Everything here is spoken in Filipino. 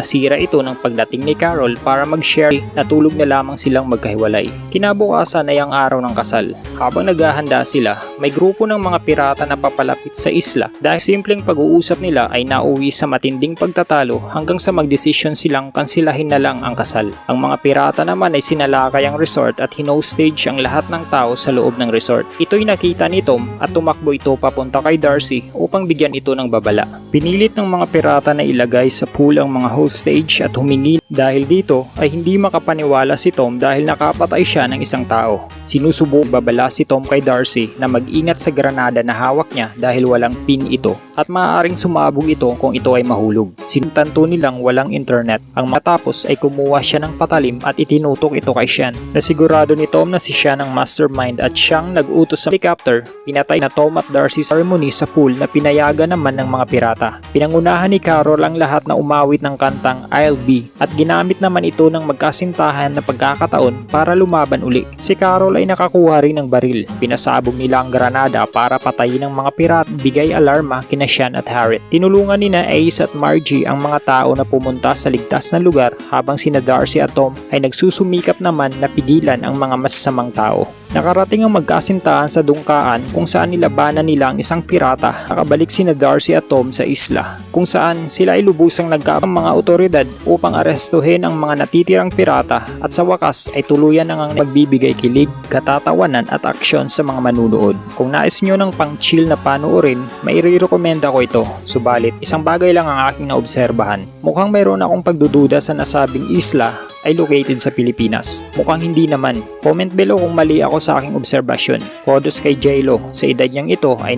Nasira ito ng pagdating ni Carol para mag-share, natulog na lamang silang magkahiwalay. Kinabukasan ay ang araw ng kasal. Habang naghahanda sila, may grupo ng mga pirata na papalapit sa isla dahil simpleng pag-uusap nila ay nauwi sa matinding pagtatalo hanggang sa magdesisyon silang kansilahin na lang ang kasal. Ang mga pirata naman ay sinalakay ang resort at hinostage ang lahat ng tao sa loob ng resort. Ito'y nakita ni Tom at tumakbo ito papunta kay Darcy upang bigyan ito ng babala. Pinilit ng mga pirata na ilagay sa pool ang mga hostage at humingi dahil dito ay hindi makapaniwala si Tom dahil nakapatay siya ng isang tao. Sinusubok babala si Tom kay Darcy na mag-ingat sa granada na hawak niya dahil walang pin ito at maaaring sumabog ito kung ito ay mahulog. Sintanto nilang walang internet. Ang matapos ay kumuha siya ng patalim at itinutok ito kay Sean. Nasigurado ni Tom na si Sean ang mastermind at siyang nag-utos sa helicopter. Pinatay na Tom at Darcy sa ceremony sa pool na pinayagan naman ng mga pirata. Pinangunahan ni Carol ang lahat na umawit ng kantang I'll Be at ginamit naman ito ng magkasintahan na pagkakataon para lumaban uli. Si Carol ay nakakuha rin ng baril. Pinasabog nila ang granada para patayin ang mga pirat, bigay alarma kina Sean at Harriet. Tinulungan ni na Ace at Margie ang mga tao na pumunta sa ligtas na lugar habang sina Darcy at Tom ay nagsusumikap naman na pigilan ang mga masasamang tao. Nakarating ang magkasintahan sa dungkaan kung saan nilabanan nila ang isang pirata. Nakabalik sina Darcy at Tom sa isla kung saan sila ay lubusang nagkaang mga otoridad upang arestuhin ang mga natitirang pirata at sa wakas ay tuluyan ang magbibigay kilig, katatawanan at aksyon sa mga manunood. Kung nais nyo ng pang-chill na panoorin, may i-recommenda ko ito. Subalit, isang bagay lang ang aking naobserbahan. Mukhang mayroon akong pagdududa sa nasabing isla ay located sa Pilipinas. Mukhang hindi naman. Comment below kung mali ako sa aking obserbasyon. Kudos kay J-Lo. Sa edad niyang ito ay